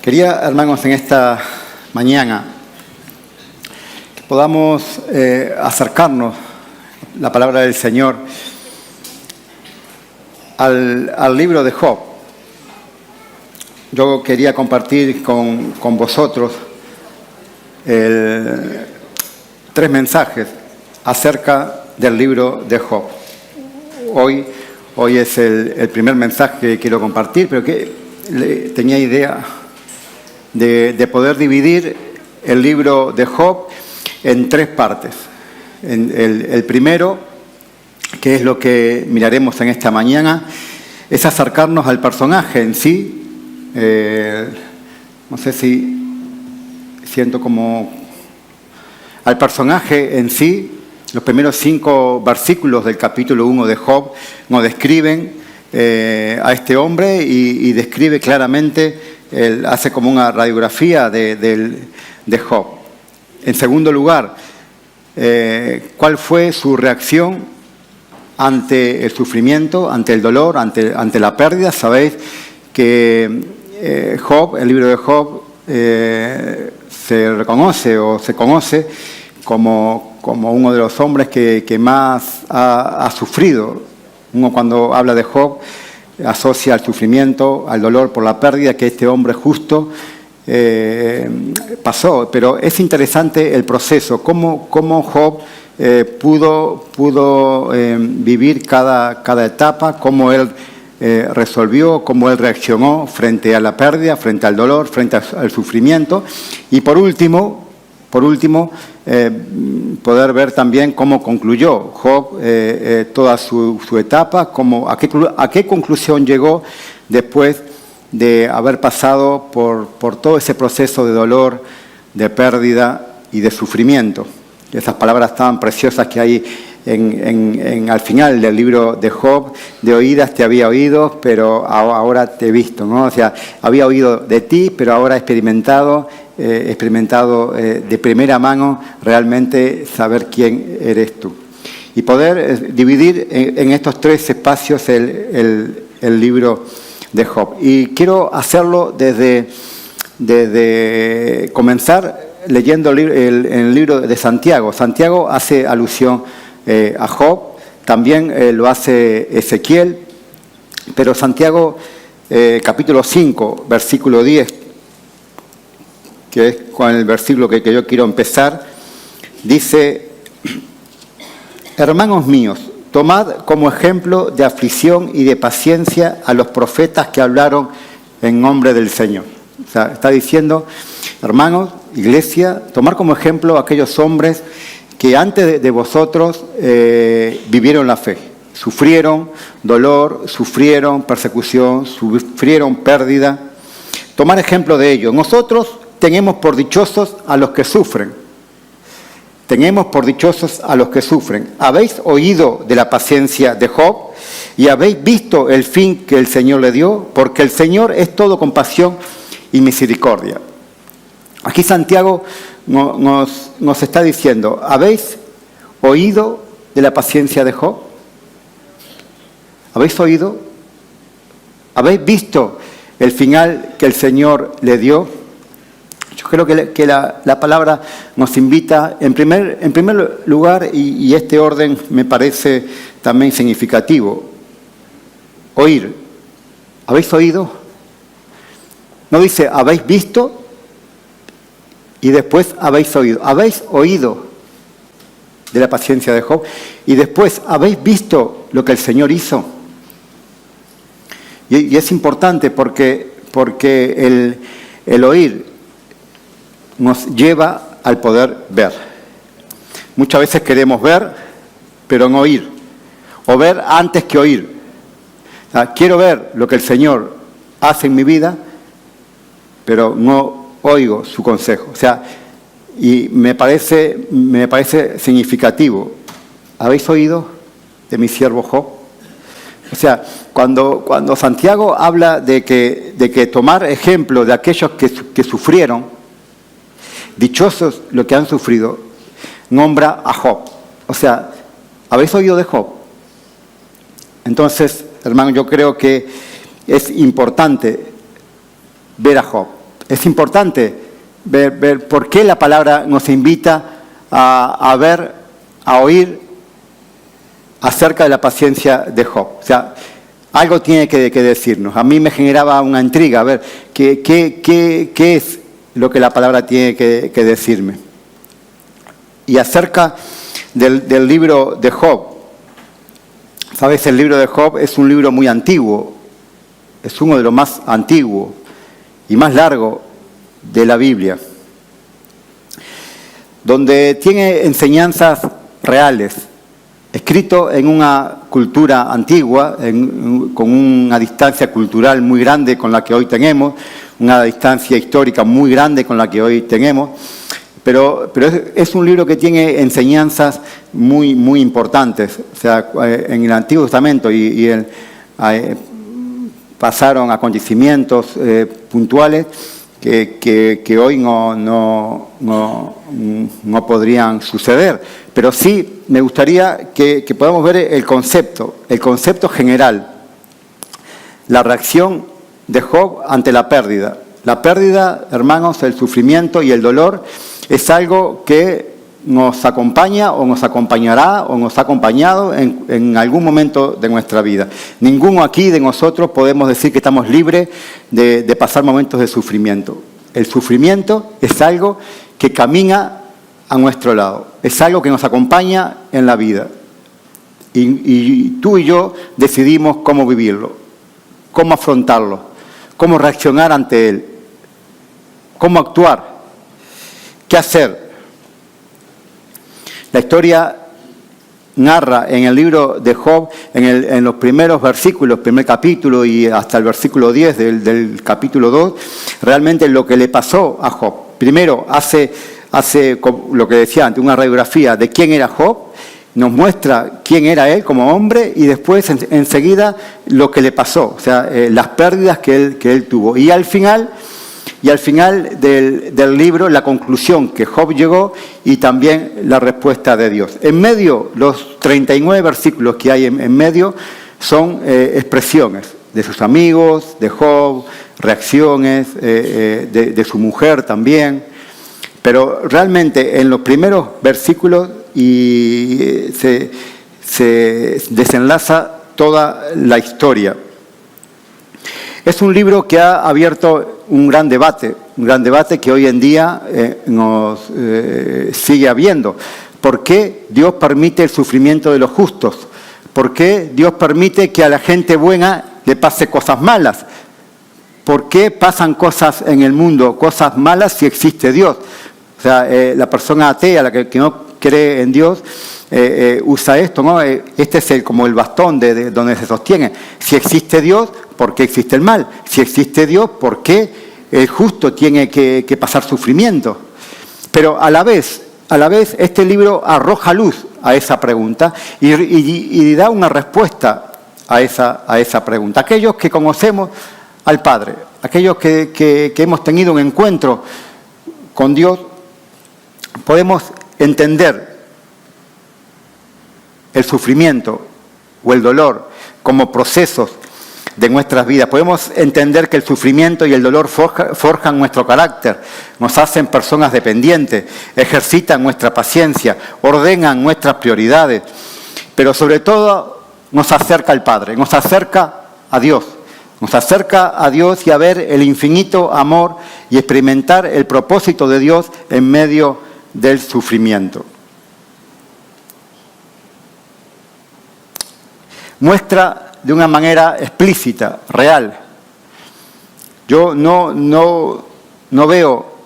Quería, hermanos, en esta mañana que podamos acercarnos la palabra del Señor al libro de Job. Yo quería compartir con vosotros tres mensajes acerca del libro de Job. Hoy es el primer mensaje que quiero compartir, pero que tenía idea de poder dividir el libro de Job en tres partes. El primero, que es lo que miraremos en esta mañana, es acercarnos al personaje en sí. No sé si siento como al personaje en sí. Los primeros 5 versículos del capítulo 1 de Job nos describen a este hombre y describe claramente, hace como una radiografía de Job. En segundo lugar, ¿cuál fue su reacción ante el sufrimiento, ante el dolor, ante la pérdida? Sabéis que Job, el libro de Job, se reconoce o se conoce como uno de los hombres que más ha sufrido. Uno, cuando habla de Job, asocia al sufrimiento, al dolor por la pérdida que este hombre justo pasó. Pero es interesante el proceso, cómo Job pudo vivir cada etapa, cómo él resolvió, cómo él reaccionó frente a la pérdida, frente al dolor, frente al sufrimiento. Y por último, poder ver también cómo concluyó Job toda su etapa, a qué conclusión llegó después de haber pasado por todo ese proceso de dolor, de pérdida y de sufrimiento. Esas palabras tan preciosas que hay al final del libro de Job: de oídas te había oído, pero ahora te he visto, ¿no? O sea, había oído de ti, pero ahora he experimentado de primera mano realmente saber quién eres tú. Y poder dividir en estos 3 espacios el libro de Job. Y quiero hacerlo desde comenzar leyendo el libro de Santiago. Santiago hace alusión a Job, también lo hace Ezequiel, pero Santiago capítulo 5, versículo 10, que es con el versículo que yo quiero empezar, dice: hermanos míos, tomad como ejemplo de aflicción y de paciencia a los profetas que hablaron en nombre del Señor. O sea, está diciendo, hermanos, iglesia, tomar como ejemplo a aquellos hombres que antes de vosotros vivieron la fe, sufrieron dolor, sufrieron persecución, sufrieron pérdida. Tomar ejemplo de ellos. Nosotros tenemos por dichosos a los que sufren. Tenemos por dichosos a los que sufren. Habéis oído de la paciencia de Job y habéis visto el fin que el Señor le dio, porque el Señor es todo compasión y misericordia. Aquí Santiago nos está diciendo: ¿habéis oído de la paciencia de Job? ¿Habéis oído? ¿Habéis visto el final que el Señor le dio? Yo creo que la palabra nos invita, en primer lugar, y este orden me parece también significativo: oír. ¿Habéis oído? No dice habéis visto y después habéis oído. Habéis oído de la paciencia de Job y después habéis visto lo que el Señor hizo. Y es importante porque el oír nos lleva al poder ver. Muchas veces queremos ver, pero no oír. O ver antes que oír. O sea, quiero ver lo que el Señor hace en mi vida, pero no oigo su consejo. O sea, y me parece significativo. ¿Habéis oído de mi siervo Job? O sea, cuando Santiago habla de que tomar ejemplo de aquellos que sufrieron, dichosos los que han sufrido, nombra a Job. O sea, ¿habéis oído de Job? Entonces, hermano, yo creo que es importante ver a Job. es importante ver por qué la palabra nos invita a ver, a oír acerca de la paciencia de Job. O sea, algo tiene que decirnos. A mí me generaba una intriga, a ver, ¿qué es lo que la palabra tiene que decirme? Y acerca del libro de Job, ¿sabes? El libro de Job es un libro muy antiguo, es uno de los más antiguos y más largos de la Biblia, donde tiene enseñanzas reales, escrito en una cultura antigua, con una distancia cultural muy grande con la que hoy tenemos, una distancia histórica muy grande con la que hoy tenemos, pero es un libro que tiene enseñanzas muy, muy importantes. O sea, en el Antiguo Testamento pasaron acontecimientos puntuales que hoy no podrían suceder. Pero sí me gustaría que podamos ver el concepto general, la reacción de Job ante la pérdida. La pérdida, hermanos, el sufrimiento y el dolor es algo que nos acompaña o nos acompañará o nos ha acompañado en algún momento de nuestra vida. Ninguno aquí de nosotros podemos decir que estamos libres de pasar momentos de sufrimiento. El sufrimiento es algo que camina a nuestro lado, es algo que nos acompaña en la vida. Y tú y yo decidimos cómo vivirlo, cómo afrontarlo, cómo reaccionar ante él, cómo actuar, qué hacer. La historia narra en el libro de Job, en los primeros versículos, primer capítulo y hasta el versículo 10 del capítulo 2, realmente lo que le pasó a Job. Primero hace lo que decía antes, una radiografía de quién era Job, nos muestra quién era él como hombre y después enseguida lo que le pasó, o sea, las pérdidas que él tuvo. Y al final del libro, la conclusión que Job llegó y también la respuesta de Dios. En medio, los 39 versículos que hay en medio son expresiones de sus amigos, de Job, reacciones de su mujer también. Pero realmente en los primeros versículos se desenlaza toda la historia. Es un libro que ha abierto un gran debate que hoy en día nos sigue habiendo. ¿Por qué Dios permite el sufrimiento de los justos? ¿Por qué Dios permite que a la gente buena le pase cosas malas? ¿Por qué pasan cosas en el mundo, cosas malas, si existe Dios? O sea, la persona atea, la que no cree en Dios, usa esto, ¿no? Este es como el bastón de donde se sostiene. Si existe Dios, ¿por qué existe el mal? Si existe Dios, ¿por qué el justo tiene que pasar sufrimiento? Pero a la vez, este libro arroja luz a esa pregunta y da una respuesta a esa pregunta. Aquellos que conocemos al Padre, aquellos que hemos tenido un encuentro con Dios, podemos entender el sufrimiento o el dolor como procesos de nuestras vidas. Podemos entender que el sufrimiento y el dolor forjan nuestro carácter, nos hacen personas dependientes, ejercitan nuestra paciencia, ordenan nuestras prioridades, pero sobre todo nos acerca al Padre, nos acerca a Dios. Nos acerca a Dios y a ver el infinito amor y experimentar el propósito de Dios en medio del sufrimiento. Muestra de una manera explícita, real. Yo no veo,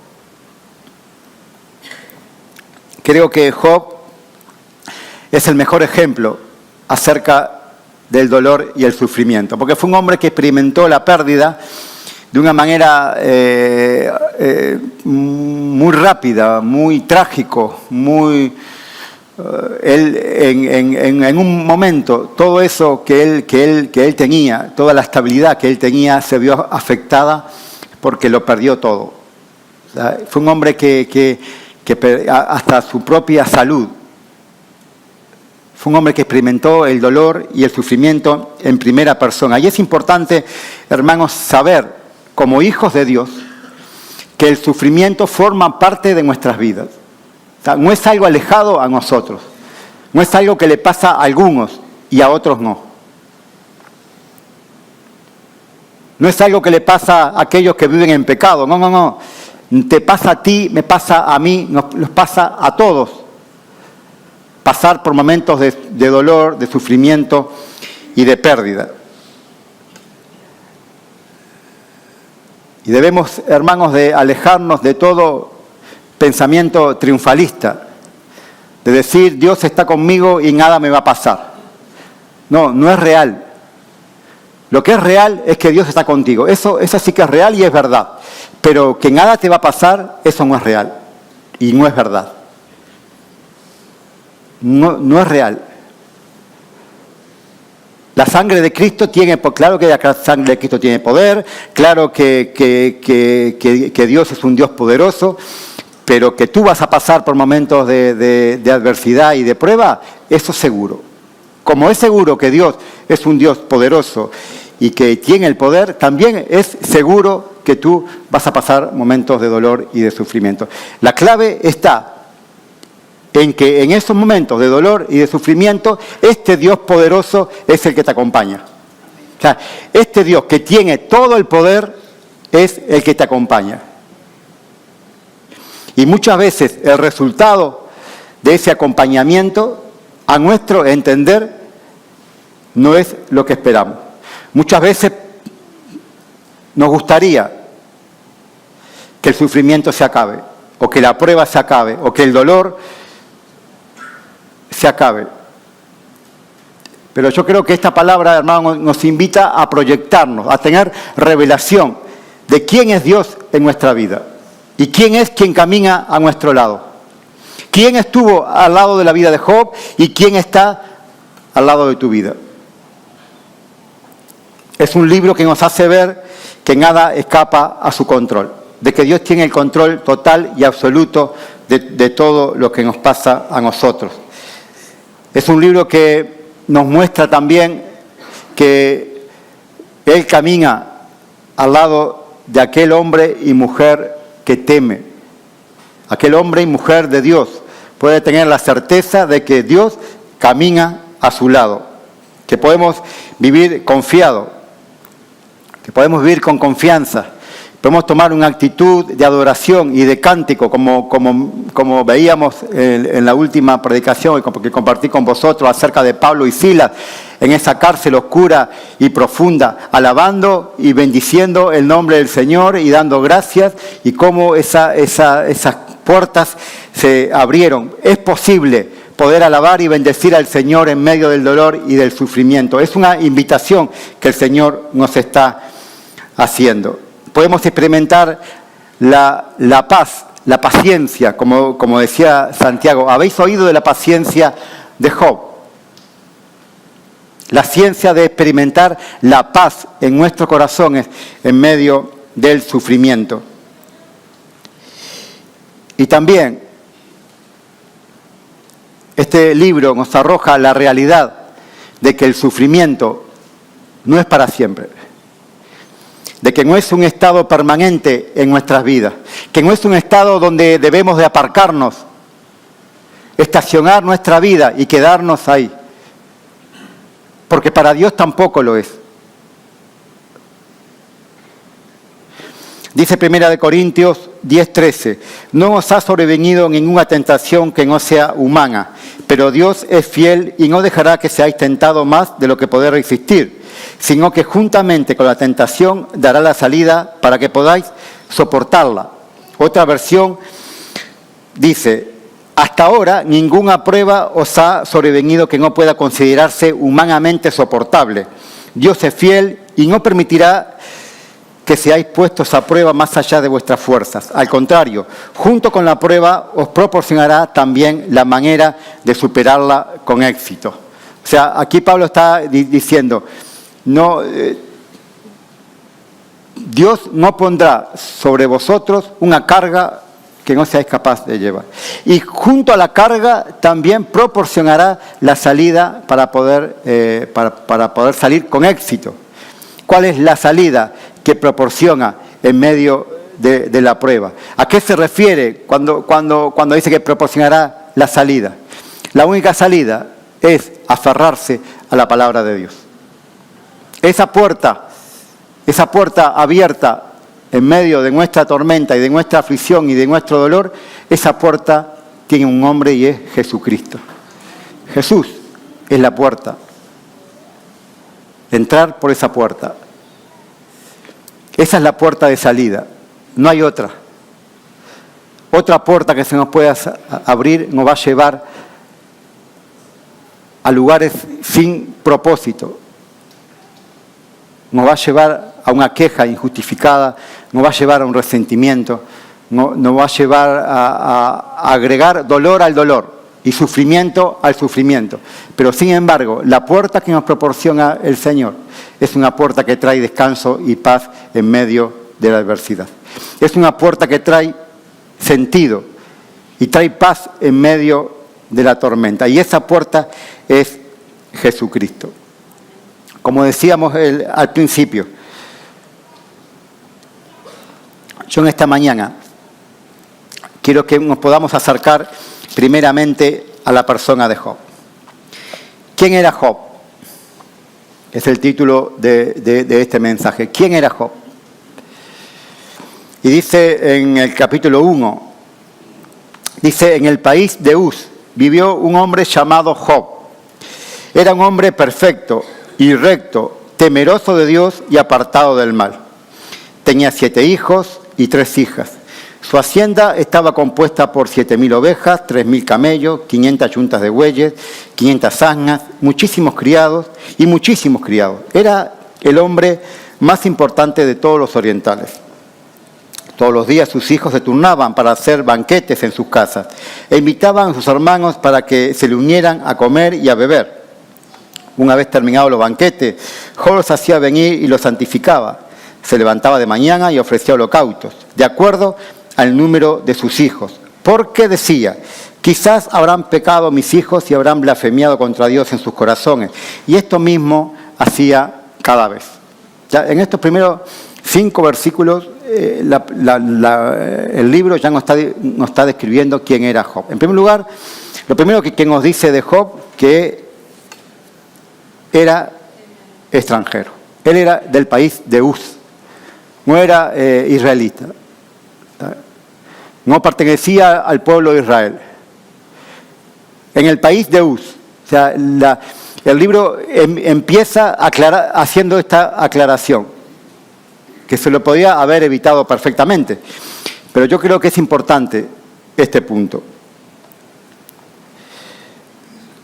creo que Job es el mejor ejemplo acerca del dolor y el sufrimiento, porque fue un hombre que experimentó la pérdida de una manera muy rápida, muy trágico, él en un momento todo eso que él tenía, toda la estabilidad que él tenía se vio afectada porque lo perdió todo. O sea, fue un hombre que hasta su propia salud. Fue un hombre que experimentó el dolor y el sufrimiento en primera persona. Y es importante, hermanos, saber, como hijos de Dios, que el sufrimiento forma parte de nuestras vidas. O sea, no es algo alejado a nosotros. No es algo que le pasa a algunos y a otros no. No es algo que le pasa a aquellos que viven en pecado. No, no, no. Te pasa a ti, me pasa a mí, nos pasa a todos. Pasar por momentos de dolor, de sufrimiento y de pérdida. Y debemos, hermanos, de alejarnos de todo pensamiento triunfalista, de decir, Dios está conmigo y nada me va a pasar. No, no es real. Lo que es real es que Dios está contigo. Eso sí que es real y es verdad. Pero que nada te va a pasar, eso no es real. Y no es verdad. No es real. La sangre de Cristo tiene, claro que la sangre de Cristo tiene poder, claro que Dios es un Dios poderoso, pero que tú vas a pasar por momentos de adversidad y de prueba, eso es seguro. Como es seguro que Dios es un Dios poderoso y que tiene el poder, también es seguro que tú vas a pasar momentos de dolor y de sufrimiento. La clave está en que en esos momentos de dolor y de sufrimiento, este Dios poderoso es el que te acompaña. O sea, este Dios que tiene todo el poder es el que te acompaña. Y muchas veces el resultado de ese acompañamiento, a nuestro entender, no es lo que esperamos. Muchas veces nos gustaría que el sufrimiento se acabe, o que la prueba se acabe, o que el dolor se acabe. Pero yo creo que esta palabra, hermano, nos invita a proyectarnos, a tener revelación de quién es Dios en nuestra vida y quién es quien camina a nuestro lado. Quién estuvo al lado de la vida de Job y quién está al lado de tu vida. Es un libro que nos hace ver que nada escapa a su control, de que Dios tiene el control total y absoluto de todo lo que nos pasa a nosotros. Es un libro que nos muestra también que Él camina al lado de aquel hombre y mujer que teme. Aquel hombre y mujer de Dios puede tener la certeza de que Dios camina a su lado, que podemos vivir confiados, que podemos vivir con confianza, podemos tomar una actitud de adoración y de cántico, como veíamos en la última predicación que compartí con vosotros acerca de Pablo y Silas, en esa cárcel oscura y profunda, alabando y bendiciendo el nombre del Señor y dando gracias, y cómo esas puertas se abrieron. Es posible poder alabar y bendecir al Señor en medio del dolor y del sufrimiento. Es una invitación que el Señor nos está haciendo. Podemos experimentar la paz, la paciencia, como decía Santiago. ¿Habéis oído de la paciencia de Job? La ciencia de experimentar la paz en nuestros corazones en medio del sufrimiento. Y también este libro nos arroja la realidad de que el sufrimiento no es para siempre. De que no es un estado permanente en nuestras vidas, que no es un estado donde debemos de aparcarnos, estacionar nuestra vida y quedarnos ahí, porque para Dios tampoco lo es. Dice 1 Corintios 10:13, no os ha sobrevenido ninguna tentación que no sea humana, pero Dios es fiel y no dejará que seáis tentados más de lo que podéis resistir, sino que juntamente con la tentación dará la salida para que podáis soportarla. Otra versión dice, hasta ahora ninguna prueba os ha sobrevenido que no pueda considerarse humanamente soportable. Dios es fiel y no permitirá que seáis puestos a prueba más allá de vuestras fuerzas. Al contrario, junto con la prueba os proporcionará también la manera de superarla con éxito. O sea, aquí Pablo está diciendo, no, Dios no pondrá sobre vosotros una carga que no seáis capaz de llevar. Y junto a la carga también proporcionará la salida para poder salir con éxito. ¿Cuál es la salida que proporciona en medio de la prueba. ¿A qué se refiere cuando dice que proporcionará la salida? La única salida es aferrarse a la palabra de Dios. Esa puerta abierta en medio de nuestra tormenta y de nuestra aflicción y de nuestro dolor, esa puerta tiene un nombre y es Jesucristo. Jesús es la puerta. Entrar por esa puerta. Esa es la puerta de salida. No hay otra. Otra puerta que se nos pueda abrir nos va a llevar a lugares sin propósito. Nos va a llevar a una queja injustificada, nos va a llevar a un resentimiento, nos va a llevar a agregar dolor al dolor y sufrimiento al sufrimiento. Pero sin embargo, la puerta que nos proporciona el Señor es una puerta que trae descanso y paz en medio de la adversidad. Es una puerta que trae sentido y trae paz en medio de la tormenta. Y esa puerta es Jesucristo. Como decíamos al principio, yo en esta mañana quiero que nos podamos acercar primeramente a la persona de Job. ¿Quién era Job? Es el título de este mensaje. ¿Quién era Job? Y dice en el capítulo 1, dice, en el país de Uz vivió un hombre llamado Job. Era un hombre perfecto y recto, temeroso de Dios y apartado del mal. Tenía 7 hijos y 3 hijas. Su hacienda estaba compuesta por 7.000 ovejas, 3.000 camellos, 500 yuntas de bueyes, 500 asnas, muchísimos criados. Era el hombre más importante de todos los orientales. Todos los días sus hijos se turnaban para hacer banquetes en sus casas e invitaban a sus hermanos para que se le unieran a comer y a beber. Una vez terminados los banquetes, Job los hacía venir y los santificaba. Se levantaba de mañana y ofrecía holocaustos, de acuerdo al número de sus hijos. Porque decía, quizás habrán pecado mis hijos y habrán blasfemiado contra Dios en sus corazones. Y esto mismo hacía cada vez. Ya en estos primeros 5 versículos, el libro ya nos está describiendo quién era Job. En primer lugar, lo primero que nos dice de Job, que era extranjero. Él era del país de Uz, no era israelita, no pertenecía al pueblo de Israel. En el país de Uz, o sea, el libro empieza haciendo esta aclaración, que se lo podía haber evitado perfectamente, pero yo creo que es importante este punto.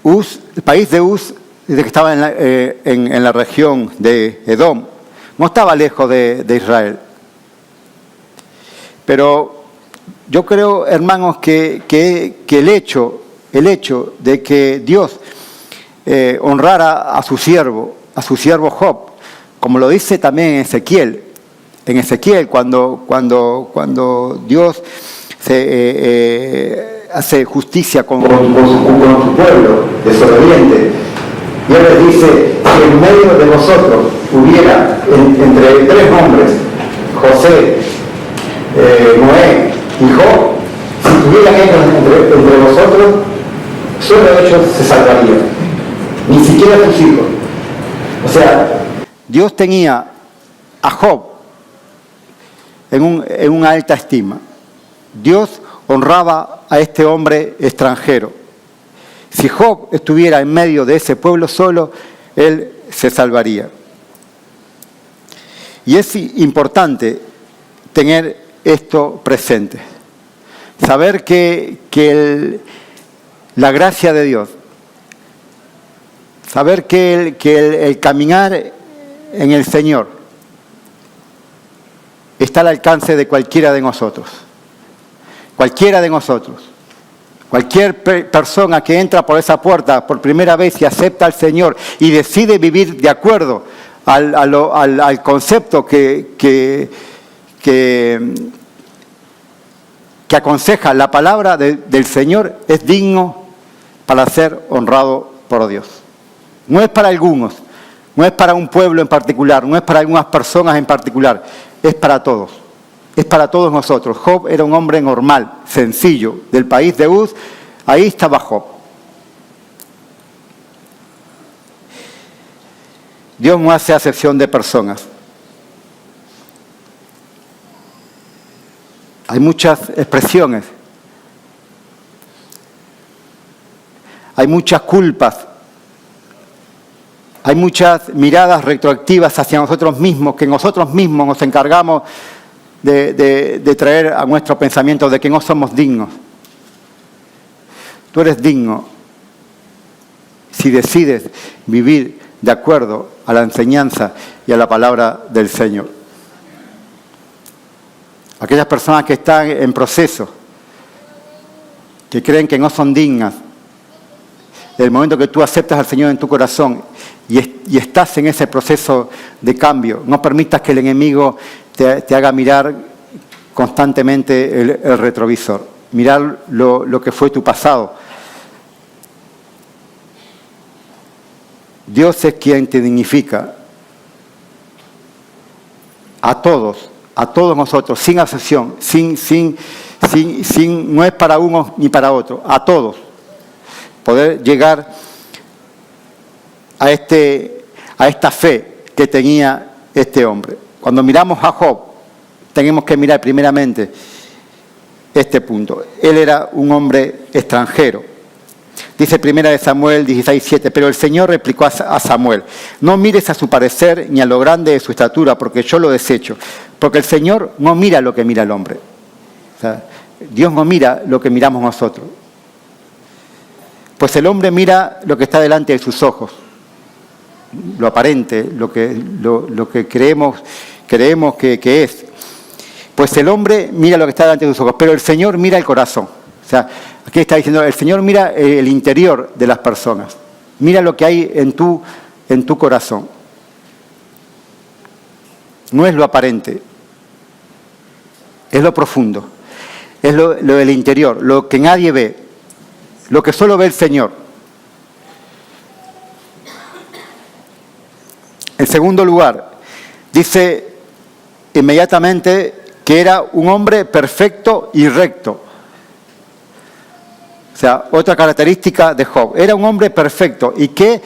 Uz, el país de Uz, desde que estaba en la región de Edom, no estaba lejos de Israel. Pero yo creo, hermanos, que el hecho de que Dios honrara a su siervo Job, como lo dice también Ezequiel, cuando Dios hace justicia con su pueblo desobediente, y él les dice, si en medio de vosotros hubiera entre 3 hombres, José, Noé y Job, si tuvieran ellos entre vosotros, solo ellos se salvarían, ni siquiera sus hijos. O sea, Dios tenía a Job en una alta estima. Dios honraba a este hombre extranjero. Si Job estuviera en medio de ese pueblo solo, él se salvaría. Y es importante tener esto presente. Saber que la gracia de Dios, saber que el caminar en el Señor está al alcance de cualquiera de nosotros. Cualquiera de nosotros. Cualquier persona que entra por esa puerta por primera vez y acepta al Señor y decide vivir de acuerdo al concepto que aconseja la palabra del Señor, es digno para ser honrado por Dios. No es para algunos, no es para un pueblo en particular, no es para algunas personas en particular, es para todos. es para todos nosotros. Job era un hombre normal, sencillo, del país de Uz. Ahí estaba Job. Dios no hace acepción de personas. Hay muchas expresiones. Hay muchas culpas. Hay muchas miradas retroactivas hacia nosotros mismos, que nosotros mismos nos encargamos de traer a nuestro pensamiento de que no somos dignos. Tú eres digno si decides vivir de acuerdo a la enseñanza y a la palabra del Señor. Aquellas personas que están en proceso, que creen que no son dignas, del momento que tú aceptas al Señor en tu corazón y estás en ese proceso de cambio, no permitas que el enemigo te haga mirar constantemente el retrovisor, mirar lo que fue tu pasado. Dios es quien te dignifica a todos nosotros, sin excepción, no es para uno ni para otro, a todos. Poder llegar a esta fe que tenía este hombre. Cuando miramos a Job, tenemos que mirar primeramente este punto. Él era un hombre extranjero. Dice 1 Samuel 16:7, pero el Señor replicó a Samuel, no mires a su parecer ni a lo grande de su estatura, porque yo lo desecho. Porque el Señor no mira lo que mira el hombre. O sea, Dios no mira lo que miramos nosotros. Pues el hombre mira lo que está delante de sus ojos, lo aparente, lo que creemos que es. Pues el hombre mira lo que está delante de sus ojos, pero el Señor mira el corazón. O sea, aquí está diciendo, el Señor mira el interior de las personas, mira lo que hay en tu corazón. No es lo aparente, es lo profundo, es lo del interior, lo que nadie ve, lo que solo ve el Señor. En segundo lugar, dice inmediatamente que era un hombre perfecto y recto. O sea, otra característica de Job. Era un hombre perfecto. ¿Y qué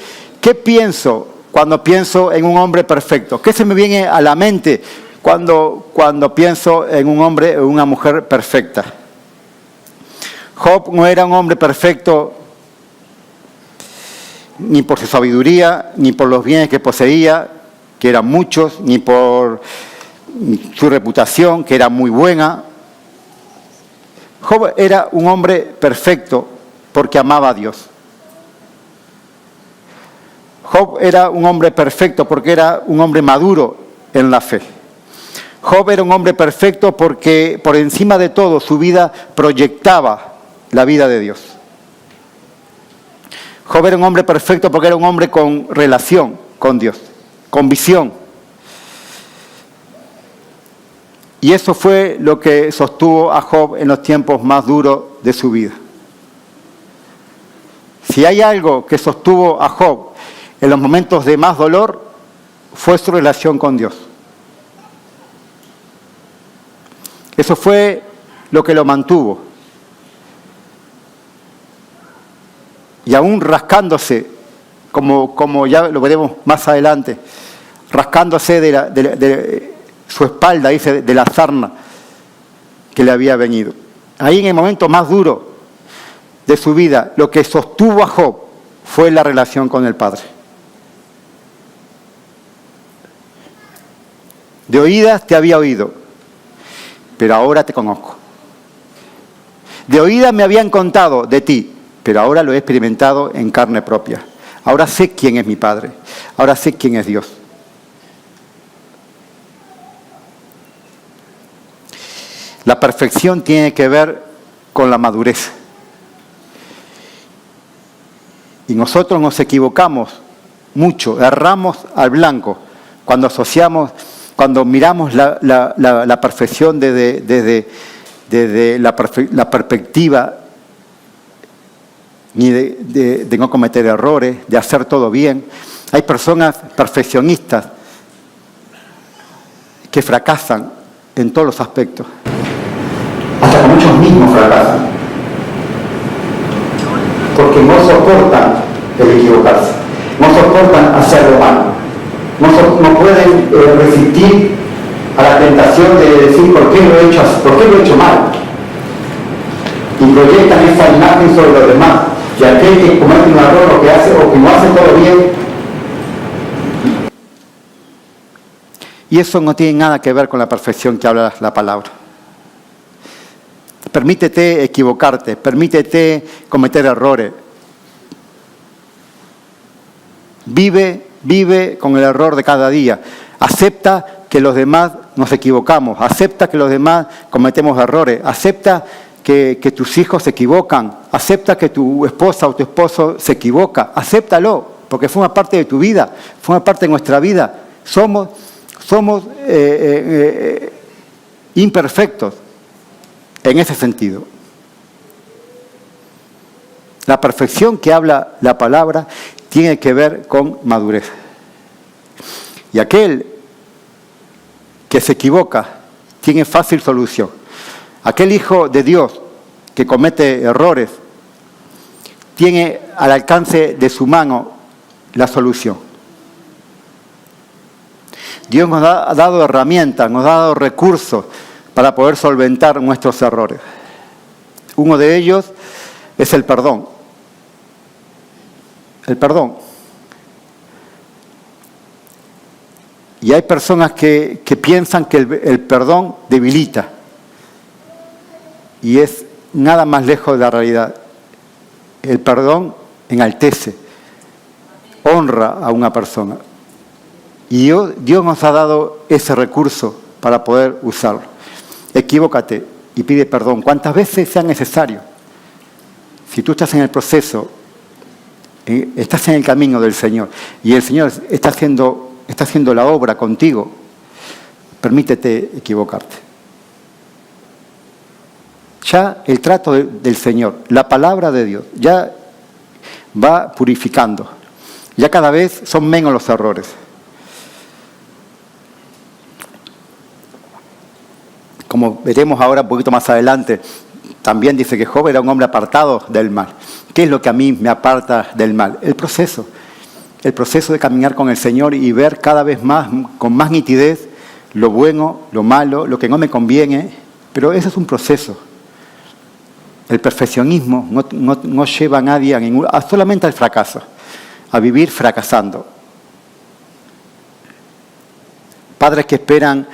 pienso cuando pienso en un hombre perfecto? ¿Qué se me viene a la mente cuando pienso en un hombre o una mujer perfecta? Job no era un hombre perfecto ni por su sabiduría, ni por los bienes que poseía, que eran muchos, ni por su reputación, que era muy buena. Job era un hombre perfecto porque amaba a Dios. Job era un hombre perfecto porque era un hombre maduro en la fe. Job era un hombre perfecto porque por encima de todo su vida proyectaba la vida de Dios. Job era un hombre perfecto porque era un hombre con relación con Dios, con visión. Y eso fue lo que sostuvo a Job en los tiempos más duros de su vida. Si hay algo que sostuvo a Job en los momentos de más dolor, fue su relación con Dios. Eso fue lo que lo mantuvo. Y aún rascándose, como ya lo veremos más adelante, rascándose de su espalda, dice, de la sarna que le había venido. Ahí en el momento más duro de su vida, lo que sostuvo a Job fue la relación con el Padre. De oídas te había oído, pero ahora te conozco. De oídas me habían contado de ti, pero ahora lo he experimentado en carne propia. Ahora sé quién es mi Padre, ahora sé quién es Dios. La perfección tiene que ver con la madurez. Y nosotros nos equivocamos mucho, erramos al blanco cuando asociamos, cuando miramos la perfección desde la perspectiva ni de no cometer errores, de hacer todo bien. Hay personas perfeccionistas que fracasan en todos los aspectos. Hasta con ellos mismos fracasan, porque no soportan el equivocarse, no soportan hacerlo mal, no pueden resistir a la tentación de decir por qué lo he hecho mal, y proyectan esa imagen sobre los demás, y aquel que comete un error lo que hace o que no hace todo bien. Y eso no tiene nada que ver con la perfección que habla la palabra. Permítete equivocarte, permítete cometer errores. Vive con el error de cada día. Acepta que los demás nos equivocamos, acepta que los demás cometemos errores, acepta que tus hijos se equivocan, acepta que tu esposa o tu esposo se equivoca, acéptalo, porque forma parte de tu vida, forma parte de nuestra vida. Somos imperfectos en ese sentido. La perfección que habla la palabra tiene que ver con madurez. Y aquel que se equivoca tiene fácil solución. Aquel hijo de Dios que comete errores tiene al alcance de su mano la solución. Dios nos ha dado herramientas, nos ha dado recursos para poder solventar nuestros errores. Uno de ellos es el perdón. El perdón. Y hay personas que piensan que el perdón debilita. Y es nada más lejos de la realidad. El perdón enaltece, honra a una persona. Y Dios nos ha dado ese recurso para poder usarlo. Equívocate y pide perdón cuantas veces sea necesario. Si tú estás en el proceso, estás en el camino del Señor y el Señor está haciendo la obra contigo, permítete equivocarte. Ya el trato del Señor, la palabra de Dios, ya va purificando. Ya cada vez son menos los errores. Como veremos ahora un poquito más adelante, también dice que Job era un hombre apartado del mal. ¿Qué es lo que a mí me aparta del mal? El proceso de caminar con el Señor y ver cada vez más, con más nitidez, lo bueno, lo malo, lo que no me conviene. Pero eso es un proceso. El perfeccionismo no lleva a nadie solamente al fracaso, a vivir fracasando. Padres que esperan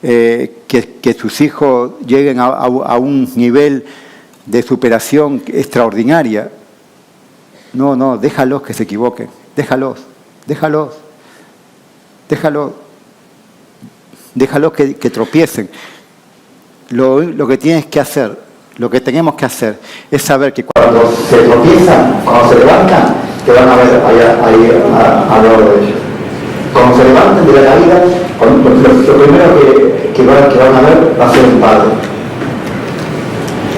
que sus hijos lleguen a un nivel de superación extraordinaria. No, déjalos que se equivoquen, déjalos que tropiecen. Lo que tienes que hacer, lo que tenemos que hacer, es saber que cuando se tropiezan, cuando se levantan, que van a ver ahí al lado de ellos. Cuando se levanten de la caída, lo primero que van a ver va a ser un padre.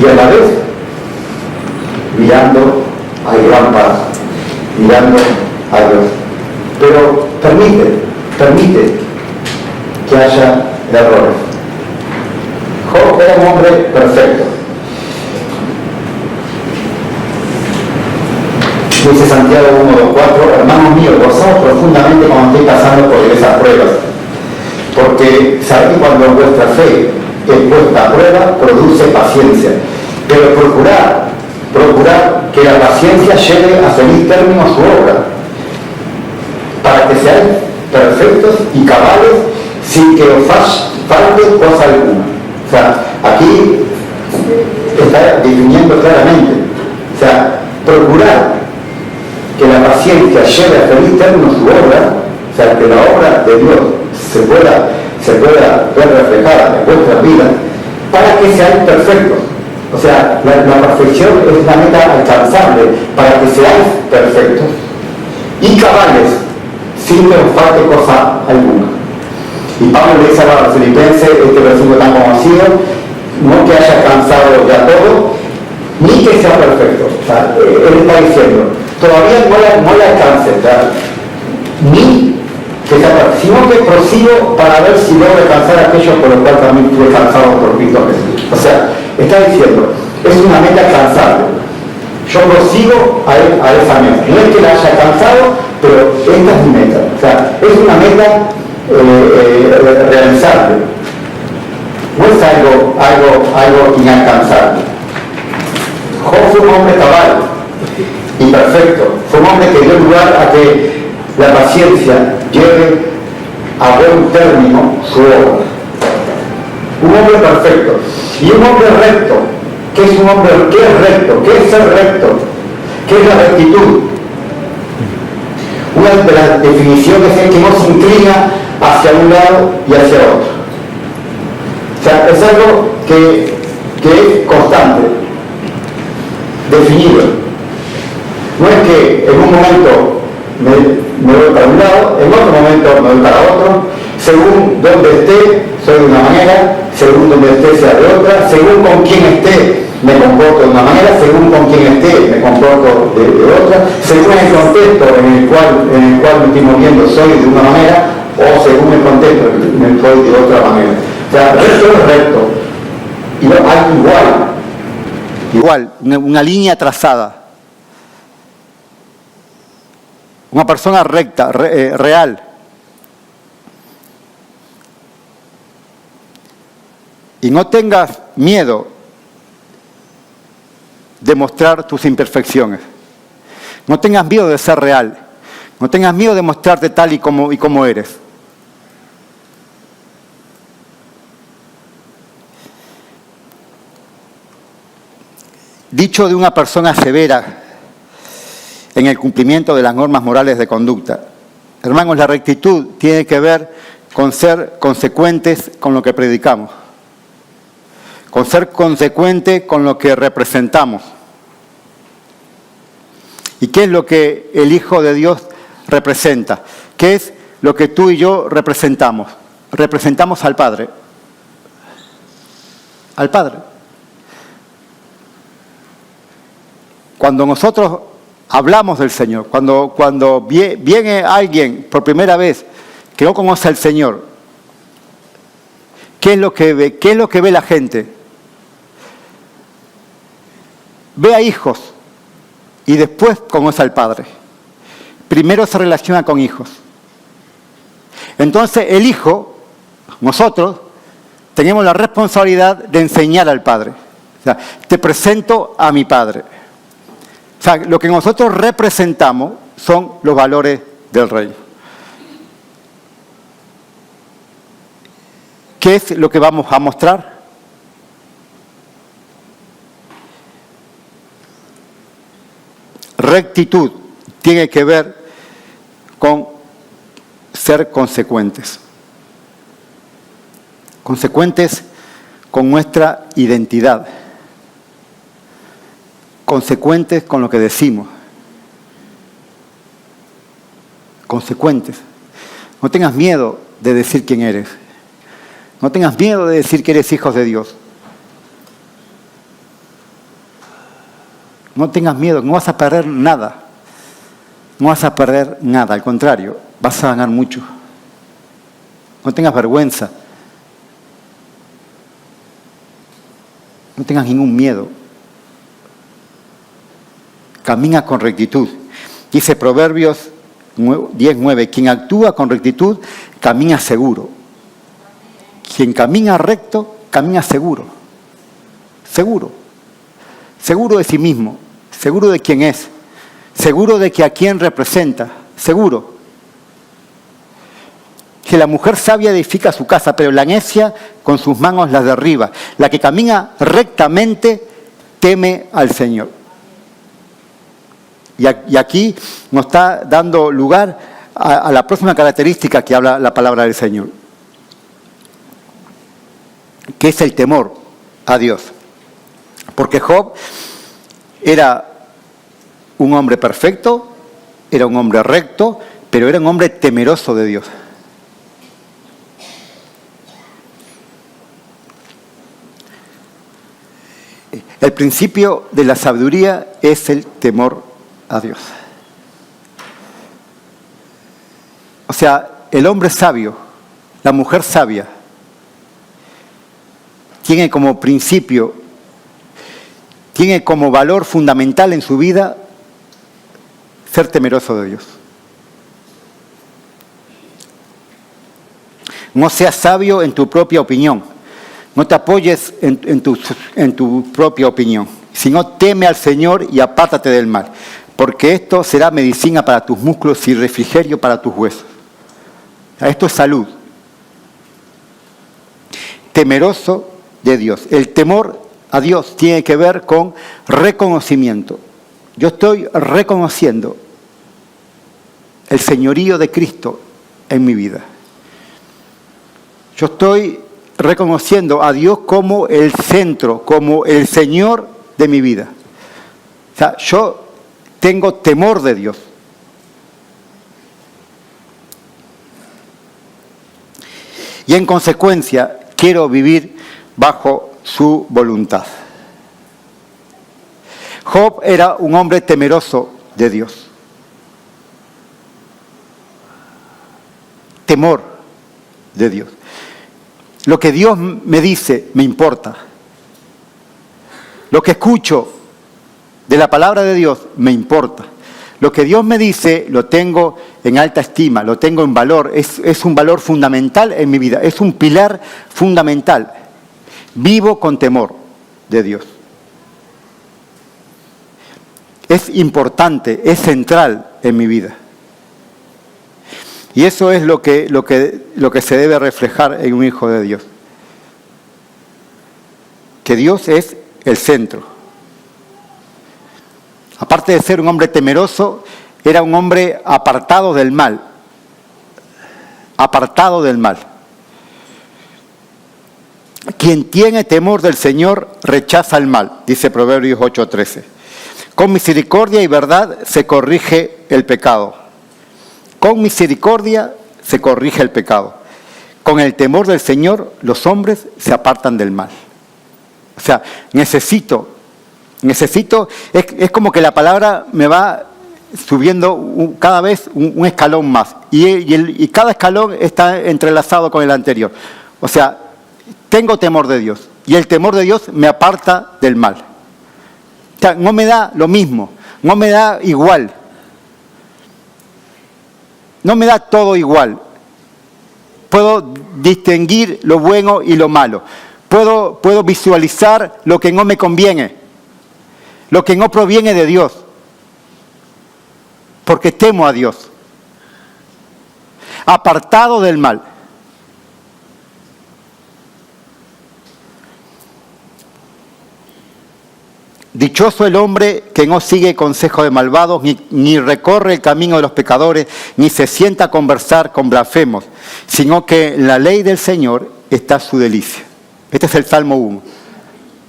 Y a la vez, mirando al gran Padre, mirando a Dios. Pero permite que haya errores. Job era un hombre perfecto. Dice Santiago 1:4, hermanos míos, gozaos profundamente cuando estéis pasando por esas pruebas, porque sabéis que cuando vuestra fe es puesta a prueba, produce paciencia. Pero procurar que la paciencia lleve a feliz término su obra, para que seáis perfectos y cabales sin que os falte cosa alguna. O sea, aquí está definiendo claramente, o sea, procurar que la paciencia lleve a feliz término su obra, o sea, que la obra de Dios se pueda ver reflejada en vuestras vidas, para que seáis perfectos. O sea, la perfección es una meta alcanzable, para que seáis perfectos y cabales, sin que os falte cosa alguna. Y Pablo le dice a los filipenses, este versículo tan conocido, no que haya alcanzado ya todo, ni que sea perfecto. O sea, él está diciendo, todavía no le alcance, ¿verdad? Ni que se aparta, sino que prosigo para ver si logro alcanzar aquello por lo cual también fui alcanzado por Cristo Jesús. O sea, está diciendo, es una meta alcanzable. Yo prosigo a esa meta. No es que la haya alcanzado, pero esta es mi meta. O sea, es una meta realizable. No es algo inalcanzable. Job fue un hombre cabal y perfecto. Fue un hombre que dio lugar a que la paciencia lleve a buen término su obra. Un hombre perfecto y un hombre recto. ¿Qué es un hombre? ¿Qué es recto? ¿Qué es ser recto? ¿Qué es la rectitud? Una de las definiciones es que no se inclina hacia un lado y hacia otro. O sea, es algo que es constante, definido. No es que en un momento me voy para un lado, en otro momento me voy para otro, según donde esté soy de una manera, según donde esté sea de otra, según con quién esté me comporto de una manera, según con quién esté me comporto de otra, según el contexto en el cual me estoy moviendo soy de una manera, o según el contexto me soy de otra manera. O sea, recto es recto, y hay igual, una línea trazada. Una persona recta, real. Y no tengas miedo de mostrar tus imperfecciones. No tengas miedo de ser real. No tengas miedo de mostrarte tal y como eres. Dicho de una persona severa en el cumplimiento de las normas morales de conducta. Hermanos, la rectitud tiene que ver con ser consecuentes con lo que predicamos, con ser consecuente con lo que representamos. ¿Y qué es lo que el Hijo de Dios representa? ¿Qué es lo que tú y yo representamos? Representamos al Padre. Al Padre. Cuando nosotros hablamos del Señor, cuando viene alguien por primera vez que no conoce al Señor, ¿qué es lo que ve? ¿Qué es lo que ve la gente? Ve a hijos y después conoce al Padre. Primero se relaciona con hijos. Entonces el Hijo, nosotros, tenemos la responsabilidad de enseñar al Padre. O sea, te presento a mi Padre. O sea, lo que nosotros representamos son los valores del reino. ¿Qué es lo que vamos a mostrar? Rectitud tiene que ver con ser consecuentes. Consecuentes con nuestra identidad. Consecuentes con lo que decimos. Consecuentes. No tengas miedo de decir quién eres. No tengas miedo de decir que eres hijo de Dios. No tengas miedo, no vas a perder nada. No vas a perder nada, al contrario, vas a ganar mucho. No tengas vergüenza. No tengas ningún miedo. Camina con rectitud. Dice Proverbios 10:9, quien actúa con rectitud camina seguro. Quien camina recto, camina seguro. Seguro. Seguro de sí mismo, seguro de quién es, seguro de que a quién representa, seguro. Que la mujer sabia edifica su casa, pero la necia con sus manos la derriba. La que camina rectamente teme al Señor. Y aquí nos está dando lugar a la próxima característica que habla la palabra del Señor, que es el temor a Dios. Porque Job era un hombre perfecto, era un hombre recto, pero era un hombre temeroso de Dios. El principio de la sabiduría es el temor a Dios. O sea, el hombre sabio, la mujer sabia, tiene como principio, tiene como valor fundamental en su vida ser temeroso de Dios. No seas sabio en tu propia opinión. No te apoyes en tu propia opinión, sino teme al Señor y apártate del mal, porque esto será medicina para tus músculos y refrigerio para tus huesos. Esto es salud. Temeroso de Dios. El temor a Dios tiene que ver con reconocimiento. Yo estoy reconociendo el señorío de Cristo en mi vida. Yo estoy reconociendo a Dios como el centro, como el Señor de mi vida. O sea, yo tengo temor de Dios. Y en consecuencia, quiero vivir bajo su voluntad. Job era un hombre temeroso de Dios. Temor de Dios. Lo que Dios me dice me importa. Lo que escucho de la palabra de Dios me importa. Lo que Dios me dice lo tengo en alta estima, lo tengo en valor. Es un valor fundamental en mi vida, es un pilar fundamental. Vivo con temor de Dios. Es importante, es central en mi vida. Y eso es lo que se debe reflejar en un hijo de Dios. Que Dios es el centro. Aparte de ser un hombre temeroso, era un hombre apartado del mal. Apartado del mal. Quien tiene temor del Señor rechaza el mal, dice Proverbios 8:13. Con misericordia y verdad se corrige el pecado. Con misericordia se corrige el pecado. Con el temor del Señor, los hombres se apartan del mal. O sea, necesito, es como que la palabra me va subiendo cada vez un escalón más. Y cada escalón está entrelazado con el anterior. O sea, tengo temor de Dios. Y el temor de Dios me aparta del mal. O sea, no me da lo mismo, no me da igual. No me da todo igual. Puedo distinguir lo bueno y lo malo. Puedo visualizar lo que no me conviene, lo que no proviene de Dios, porque temo a Dios. Apartado del mal. Dichoso el hombre que no sigue consejo de malvados, ni recorre el camino de los pecadores, ni se sienta a conversar con blasfemos, sino que en la ley del Señor está su delicia. Este es el Salmo 1,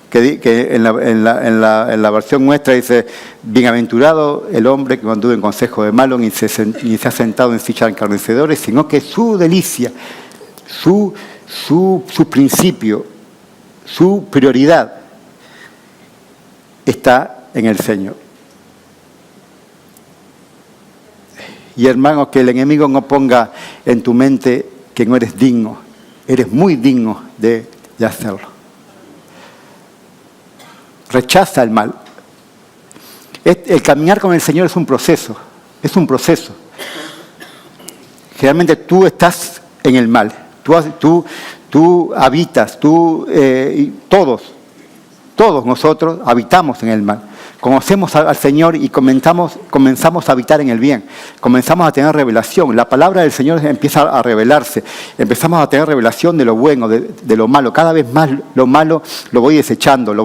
que en la versión nuestra dice: bienaventurado el hombre que no anduvo en consejo de malos, ni se ha sentado en silla de encarnecedores, sino que su delicia, su principio, su prioridad está en el Señor. Y hermanos, que el enemigo no ponga en tu mente que no eres digno. Eres muy digno de hacerlo. Rechaza el mal. El caminar con el Señor es un proceso. Es un proceso. Generalmente tú estás en el mal. Tú habitas, todos nosotros habitamos en el mal. Conocemos al Señor y comenzamos a habitar en el bien. Comenzamos a tener revelación. La palabra del Señor empieza a revelarse. Empezamos a tener revelación de lo bueno, de lo malo. Cada vez más lo malo lo voy desechando,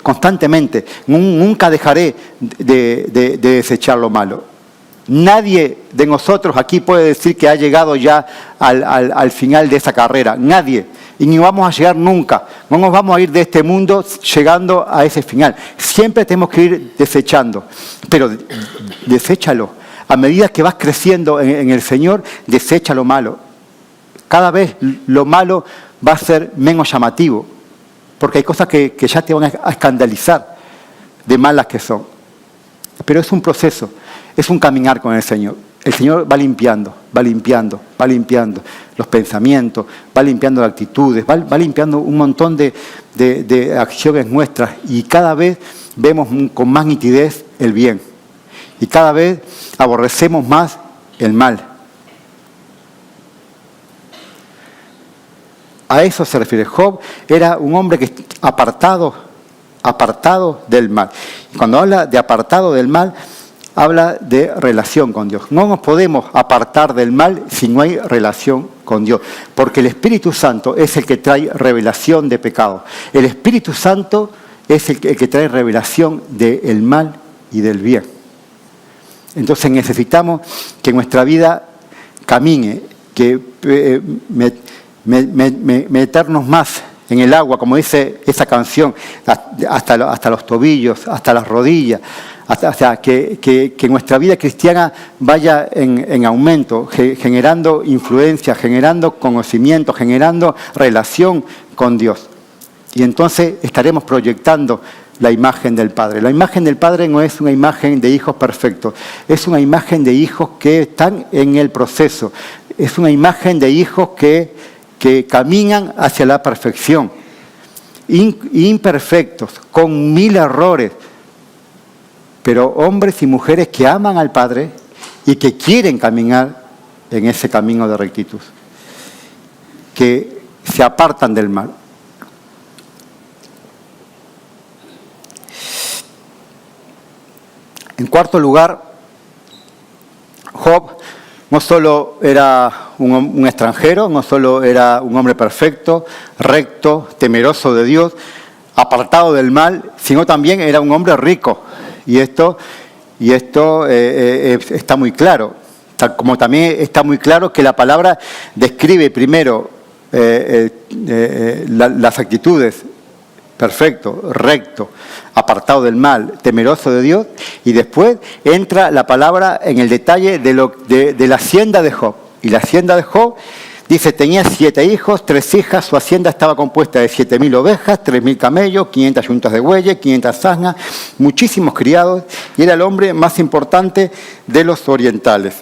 constantemente. Nunca dejaré de desechar lo malo. Nadie de nosotros aquí puede decir que ha llegado ya al final de esa carrera. Nadie. Y ni vamos a llegar nunca. No nos vamos a ir de este mundo llegando a ese final. Siempre tenemos que ir desechando. Pero deséchalo. A medida que vas creciendo en el Señor, desecha lo malo. Cada vez lo malo va a ser menos llamativo. Porque hay cosas que ya te van a escandalizar de malas que son. Pero es un proceso. Es un caminar con el Señor. el Señor va limpiando los pensamientos, va limpiando las actitudes, va limpiando un montón de acciones nuestras y cada vez vemos con más nitidez el bien y cada vez aborrecemos más el mal. A eso se refiere. Job era un hombre que apartado del mal. Y cuando habla de apartado del mal, habla de relación con Dios. No nos podemos apartar del mal si no hay relación con Dios, porque el Espíritu Santo es el que trae revelación de pecado. El Espíritu Santo es el que trae revelación del mal y del bien. Entonces necesitamos que nuestra vida camine, que meternos más en el agua, como dice esa canción, hasta los tobillos, hasta las rodillas, que nuestra vida cristiana vaya en aumento, generando influencia, generando conocimiento, generando relación con Dios. Y entonces estaremos proyectando la imagen del Padre. La imagen del Padre no es una imagen de hijos perfectos, es una imagen de hijos que están en el proceso, es una imagen de hijos que caminan hacia la perfección, imperfectos, con 1000 errores, pero hombres y mujeres que aman al Padre y que quieren caminar en ese camino de rectitud, que se apartan del mal. En cuarto lugar, Job no solo era un extranjero, no solo era un hombre perfecto, recto, temeroso de Dios, apartado del mal, sino también era un hombre rico. Y esto está muy claro. Como también está muy claro que la palabra describe primero las actitudes: perfecto, recto, apartado del mal, temeroso de Dios, y después entra la palabra en el detalle de la hacienda de Job. Y la hacienda de Job dice: tenía 7 hijos, 3 hijas, su hacienda estaba compuesta de 7.000 ovejas, 3.000 camellos, 500 yuntas de bueyes, 500 asnas, muchísimos criados, y era el hombre más importante de los orientales.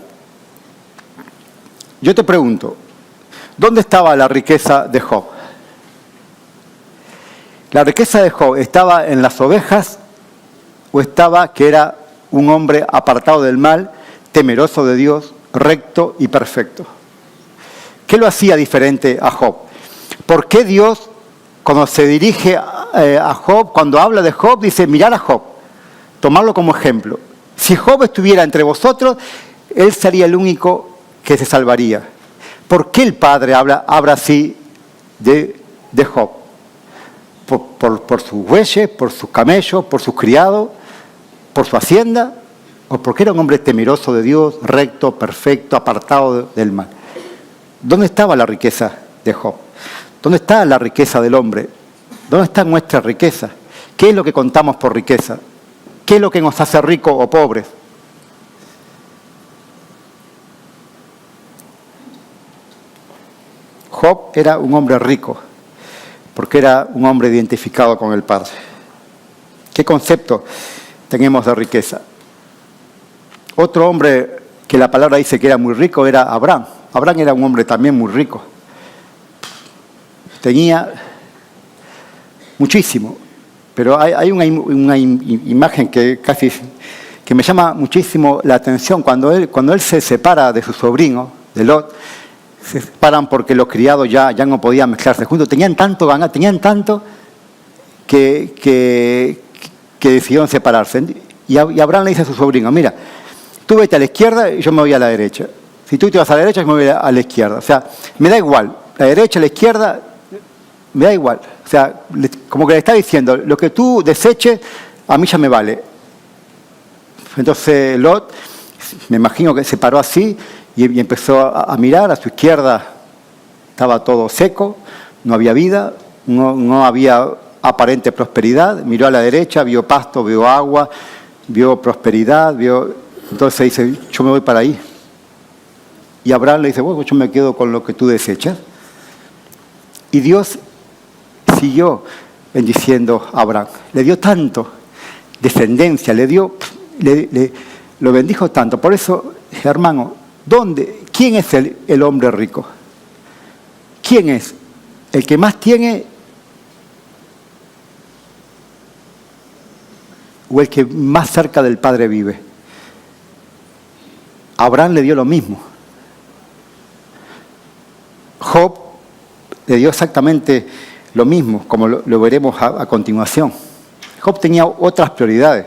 Yo te pregunto, ¿dónde estaba la riqueza de Job? ¿La riqueza de Job estaba en las ovejas o estaba que era un hombre apartado del mal, temeroso de Dios, recto y perfecto? ¿Qué lo hacía diferente a Job? ¿Por qué Dios, cuando se dirige a Job, cuando habla de Job, dice: mirad a Job, tomarlo como ejemplo? Si Job estuviera entre vosotros, él sería el único que se salvaría. ¿Por qué el Padre habla así de Job? ¿Por sus bueyes, por sus camellos, por sus criados, por su hacienda? ¿O porque era un hombre temeroso de Dios, recto, perfecto, apartado del mal? ¿Dónde estaba la riqueza de Job? ¿Dónde está la riqueza del hombre? ¿Dónde está nuestra riqueza? ¿Qué es lo que contamos por riqueza? ¿Qué es lo que nos hace ricos o pobres? Job era un hombre rico, porque era un hombre identificado con el Padre. ¿Qué concepto tenemos de riqueza? Otro hombre que la palabra dice que era muy rico era Abraham. Abraham era un hombre también muy rico. Tenía muchísimo, pero hay una imagen que me llama muchísimo la atención. Cuando él se separa de su sobrino, de Lot, se separan porque los criados ya no podían mezclarse juntos. Tenían tanto que decidieron separarse. Y Abraham le dice a su sobrino: mira, tú vete a la izquierda y yo me voy a la derecha. Si tú te vas a la derecha, yo me voy a la izquierda. O sea, me da igual. La derecha, la izquierda, me da igual. O sea, como que le está diciendo: lo que tú deseches, a mí ya me vale. Entonces Lot, me imagino que se paró así y empezó a mirar. A su izquierda estaba todo seco, no había vida, no había aparente prosperidad. Miró a la derecha, vio pasto, vio agua, vio prosperidad, entonces dice: yo me voy para ahí. Y Abraham le dice: bueno, yo me quedo con lo que tú desechas. Y Dios siguió bendiciendo a Abraham. Le dio tanto, descendencia, lo bendijo tanto. Por eso hermano, ¿quién es el hombre rico? ¿Quién es? ¿El que más tiene o el que más cerca del Padre vive? Abraham le dio lo mismo. Job le dio exactamente lo mismo, como lo veremos a continuación. Job tenía otras prioridades.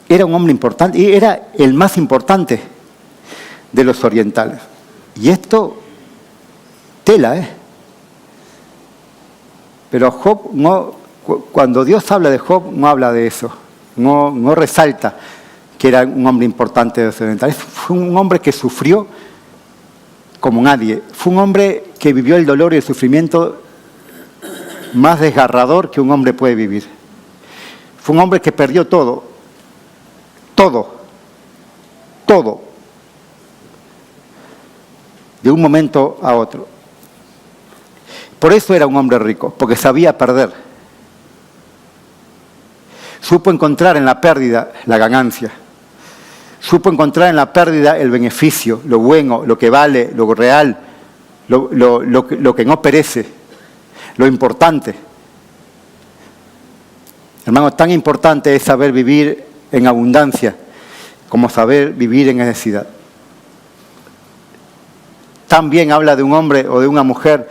Era un hombre importante y era el más importante de los orientales. Y esto, tela, Pero Job, cuando Dios habla de Job, no habla de eso. No resalta que era un hombre importante de los orientales. Fue un hombre que sufrió como nadie. Fue un hombre que vivió el dolor y el sufrimiento más desgarrador que un hombre puede vivir. Fue un hombre que perdió todo, de un momento a otro. Por eso era un hombre rico, porque sabía perder. Supo encontrar en la pérdida la ganancia. Supo encontrar en la pérdida el beneficio, lo bueno, lo que vale, lo real, lo que no perece, lo importante. Hermano, tan importante es saber vivir en abundancia como saber vivir en necesidad. También habla de un hombre o de una mujer.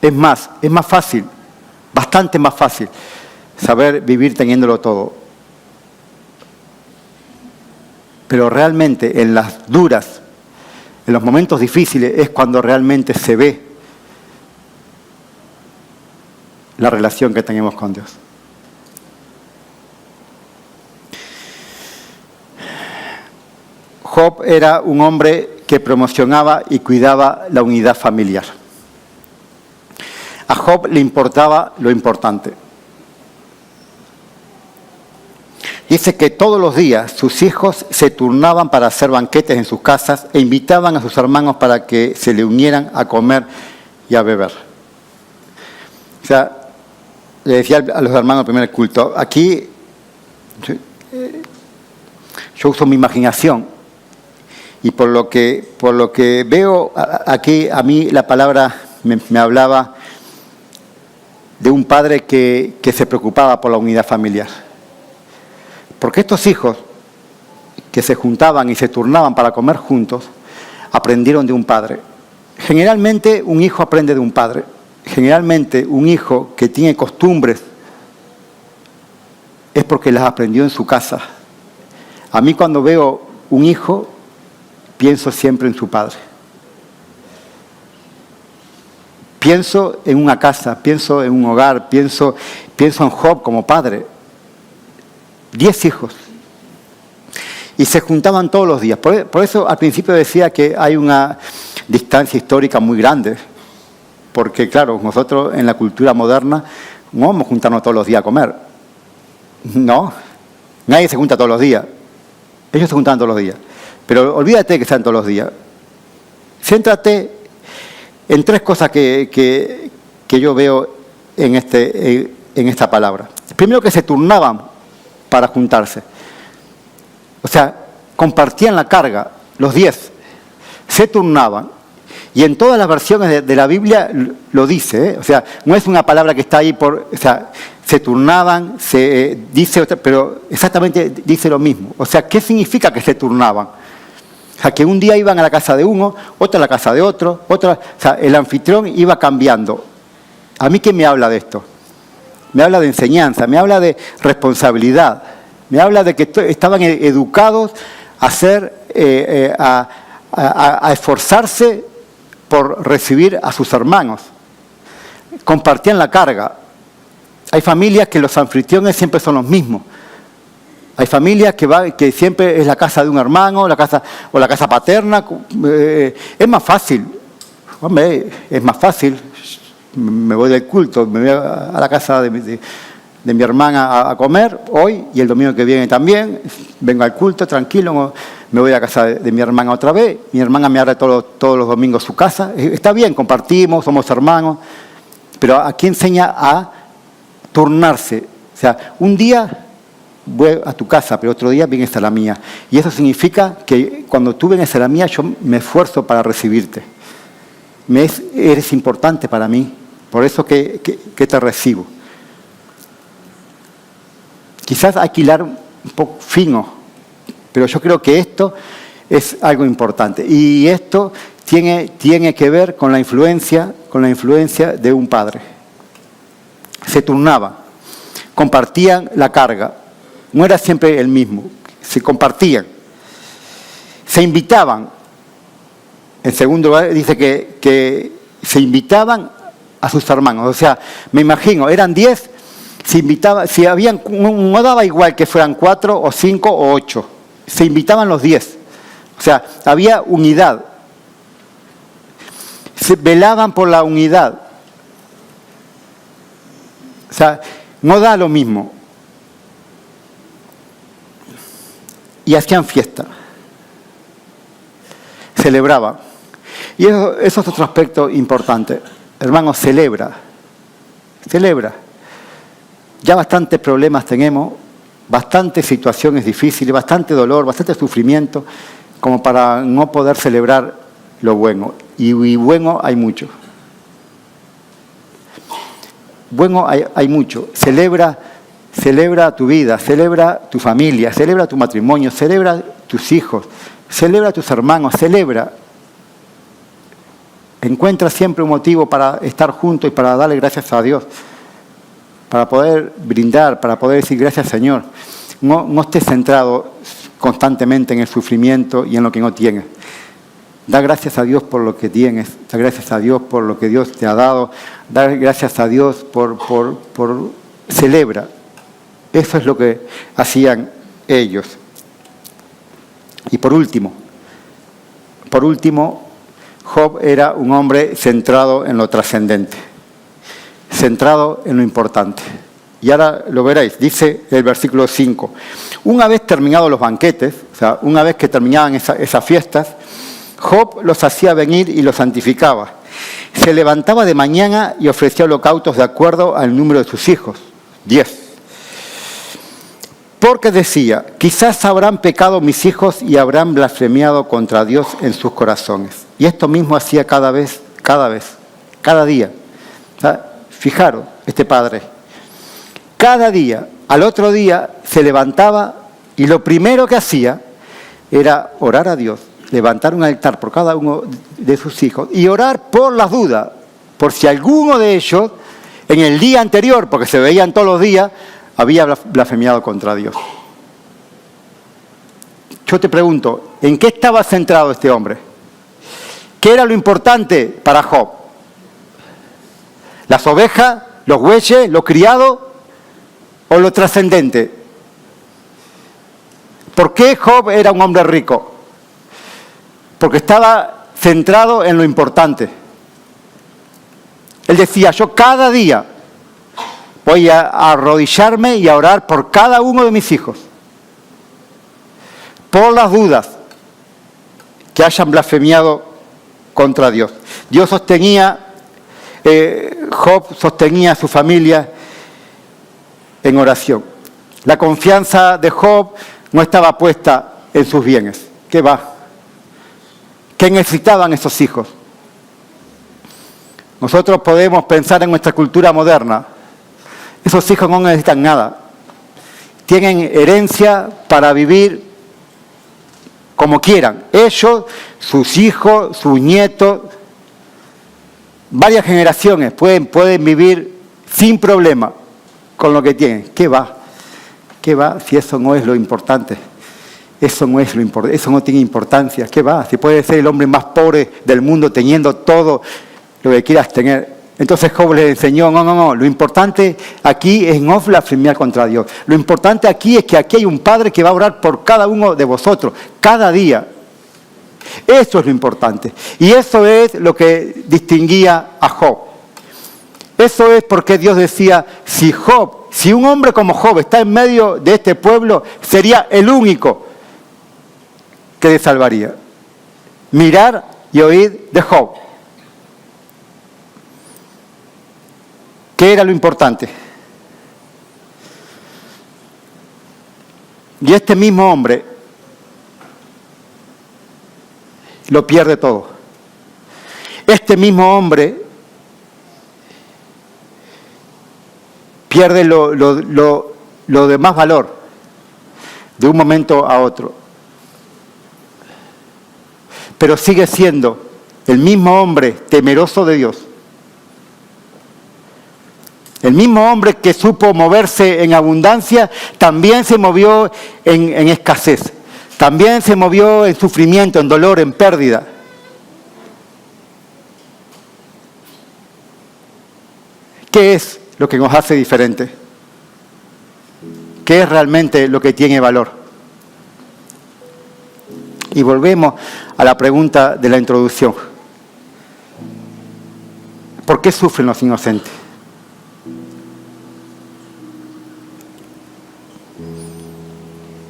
Es más fácil, bastante más fácil, saber vivir teniéndolo todo. Pero realmente en las duras, en los momentos difíciles, es cuando realmente se ve la relación que tenemos con Dios. Job era un hombre que promocionaba y cuidaba la unidad familiar. A Job le importaba lo importante. Dice que todos los días sus hijos se turnaban para hacer banquetes en sus casas e invitaban a sus hermanos para que se le unieran a comer y a beber. O sea, le decía a los hermanos del primer culto, aquí yo uso mi imaginación y por lo que veo aquí, a mí la palabra me hablaba de un padre que se preocupaba por la unidad familiar. Porque estos hijos que se juntaban y se turnaban para comer juntos, aprendieron de un padre. Generalmente un hijo aprende de un padre. Generalmente un hijo que tiene costumbres es porque las aprendió en su casa. A mí cuando veo un hijo, pienso siempre en su padre. Pienso en una casa, pienso en un hogar, pienso en Job como padre. 10 hijos. Y se juntaban todos los días. Por eso al principio decía que hay una distancia histórica muy grande. Porque claro, nosotros en la cultura moderna no vamos a juntarnos todos los días a comer. No, nadie se junta todos los días. Ellos se juntaban todos los días. Pero olvídate que sean todos los días. Céntrate en 3 cosas que yo veo en esta palabra. Primero, que se turnaban para juntarse. O sea, compartían la carga, los 10. Se turnaban. Y en todas las versiones de la Biblia lo dice, O sea, no es una palabra que está ahí o sea, se turnaban, se dice otra, pero exactamente dice lo mismo. O sea, ¿qué significa que se turnaban? O sea, que un día iban a la casa de uno, otro a la casa de otro, o sea, el anfitrión iba cambiando. ¿A mí qué me habla de esto? Me habla de enseñanza, me habla de responsabilidad, me habla de que estaban educados a esforzarse por recibir a sus hermanos. Compartían la carga. Hay familias que los anfitriones siempre son los mismos. Hay familias que siempre es la casa de un hermano, la casa paterna. Es más fácil. Hombre, es más fácil. Me voy del culto, me voy a la casa de mi hermana a comer hoy y el domingo que viene también. Vengo al culto tranquilo, me voy a la casa de mi hermana otra vez. Mi hermana me abre todos los domingos su casa. Está bien, compartimos, somos hermanos. Pero aquí enseña a turnarse. O sea, un día voy a tu casa, pero otro día vienes a la mía. Y eso significa que cuando tú vienes a la mía, yo me esfuerzo para recibirte. Eres importante para mí, por eso que te recibo. Quizás alquilar un poco fino, pero yo creo que esto es algo importante. Y esto tiene que ver con la influencia de un padre. Se turnaban, compartían la carga. No era siempre el mismo, se compartían. Se invitaban. En segundo lugar, dice que se invitaban a sus hermanos. O sea, me imagino, eran 10, se invitaban, si habían, no daba igual que fueran 4 o 5 o 8. Se invitaban los 10. O sea, había unidad. Se velaban por la unidad. O sea, no da lo mismo. Y hacían fiesta. Celebraban. Y eso es otro aspecto importante. Hermanos, celebra. Ya bastantes problemas tenemos, bastantes situaciones difíciles, bastante dolor, bastante sufrimiento, como para no poder celebrar lo bueno. Y bueno hay mucho. Bueno hay mucho. Celebra tu vida, celebra tu familia, celebra tu matrimonio, celebra tus hijos, celebra tus hermanos, celebra. Encuentra siempre un motivo para estar juntos y para darle gracias a Dios, para poder brindar, para poder decir gracias Señor. No estés centrado constantemente en el sufrimiento y en lo que no tienes. Da gracias a Dios por lo que tienes, da gracias a Dios por lo que Dios te ha dado, da gracias a Dios por celebra. Eso es lo que hacían ellos. Y por último, Job era un hombre centrado en lo trascendente, centrado en lo importante. Y ahora lo veréis, dice el versículo 5. Una vez terminados los banquetes, o sea, una vez que terminaban esas fiestas, Job los hacía venir y los santificaba. Se levantaba de mañana y ofrecía holocaustos de acuerdo al número de sus hijos, 10. Porque decía, quizás habrán pecado mis hijos y habrán blasfemiado contra Dios en sus corazones. Y esto mismo hacía cada día. O sea, fijaros, este padre, cada día, al otro día, se levantaba y lo primero que hacía era orar a Dios, levantar un altar por cada uno de sus hijos y orar por las dudas, por si alguno de ellos, en el día anterior, porque se veían todos los días, había blasfemiado contra Dios. Yo te pregunto, ¿en qué estaba centrado este hombre? ¿Qué era lo importante para Job? ¿Las ovejas, los bueyes, los criados o lo trascendente? ¿Por qué Job era un hombre rico? Porque estaba centrado en lo importante. Él decía, yo cada día voy a arrodillarme y a orar por cada uno de mis hijos, por las dudas que hayan blasfemiado contra Dios. Job sostenía a su familia en oración. La confianza de Job no estaba puesta en sus bienes. ¿Qué va? ¿Qué necesitaban esos hijos? Nosotros podemos pensar en nuestra cultura moderna. Esos hijos no necesitan nada. Tienen herencia para vivir como quieran. Ellos, sus hijos, sus nietos, varias generaciones pueden vivir sin problema con lo que tienen. ¿Qué va? ¿Qué va si eso no es lo importante? Eso no es lo importante, eso no tiene importancia. ¿Qué va? Si puedes ser el hombre más pobre del mundo teniendo todo lo que quieras tener. Entonces Job le enseñó, no, lo importante aquí es no blasfemiar contra Dios. Lo importante aquí es que aquí hay un Padre que va a orar por cada uno de vosotros, cada día. Eso es lo importante. Y eso es lo que distinguía a Job. Eso es porque Dios decía, si un hombre como Job está en medio de este pueblo, sería el único que le salvaría. Mirar y oír de Job. ¿Qué era lo importante? Y este mismo hombre lo pierde todo. Este mismo hombre pierde lo de más valor de un momento a otro. Pero sigue siendo el mismo hombre temeroso de Dios. El mismo hombre que supo moverse en abundancia, también se movió en escasez. También se movió en sufrimiento, en dolor, en pérdida. ¿Qué es lo que nos hace diferente? ¿Qué es realmente lo que tiene valor? Y volvemos a la pregunta de la introducción. ¿Por qué sufren los inocentes?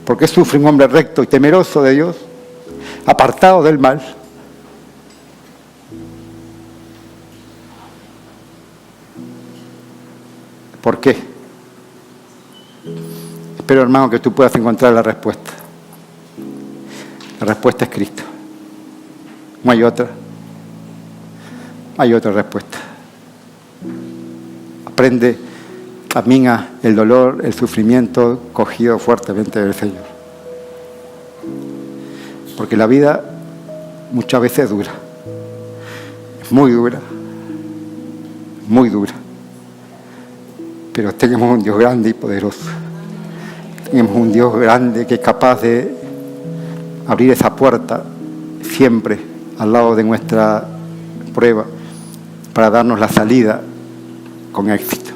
¿Por qué sufre un hombre recto y temeroso de Dios, apartado del mal? ¿Por qué? Espero, hermano, que tú puedas encontrar la respuesta. La respuesta es Cristo. No hay otra. Hay otra respuesta. Aprende, camina el dolor, el sufrimiento, cogido fuertemente del Señor. Porque la vida muchas veces es dura. Es muy dura. Muy dura. Pero tenemos un Dios grande y poderoso. Tenemos un Dios grande que es capaz de abrir esa puerta siempre al lado de nuestra prueba para darnos la salida con éxito.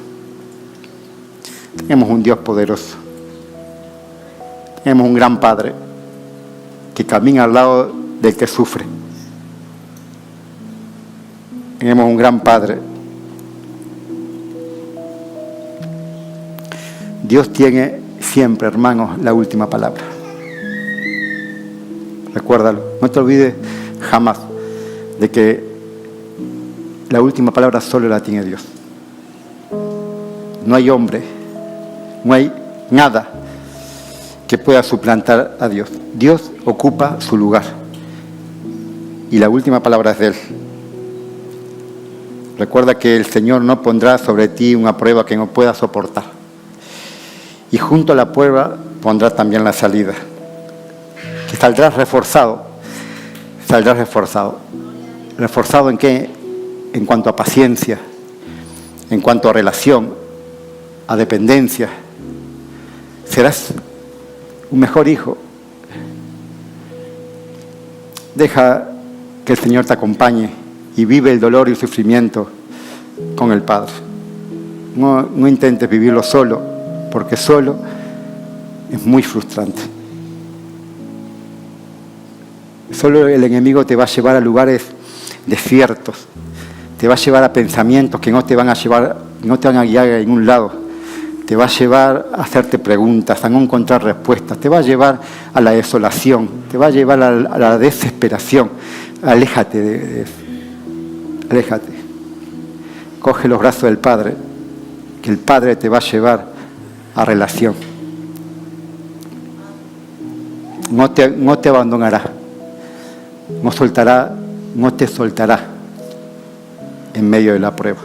Tenemos un Dios poderoso. Tenemos un gran Padre que camina al lado del que sufre. Tenemos un gran Padre. Dios tiene siempre, hermanos, la última palabra. Recuérdalo. No te olvides jamás de que la última palabra solo la tiene Dios. No hay hombre, no hay nada que pueda suplantar a Dios. Dios ocupa su lugar y la última palabra es de Él. Recuerda que el Señor no pondrá sobre ti una prueba que no puedas soportar. Y junto a la prueba pondrá también la salida. Que saldrás reforzado. Saldrás reforzado. ¿Reforzado en qué? En cuanto a paciencia, en cuanto a relación, a dependencia. Serás un mejor hijo. Deja que el Señor te acompañe y vive el dolor y el sufrimiento con el Padre. No intentes vivirlo solo, porque solo es muy frustrante. Solo el enemigo te va a llevar a lugares desiertos, te va a llevar a pensamientos que no te van a llevar, no te van a guiar a ningún lado, te va a llevar a hacerte preguntas, a no encontrar respuestas, te va a llevar a la desolación, te va a llevar a la desesperación. Aléjate de eso, aléjate. Coge los brazos del Padre, que el Padre te va a llevar a relación. No te abandonará, no te soltará en medio de la prueba.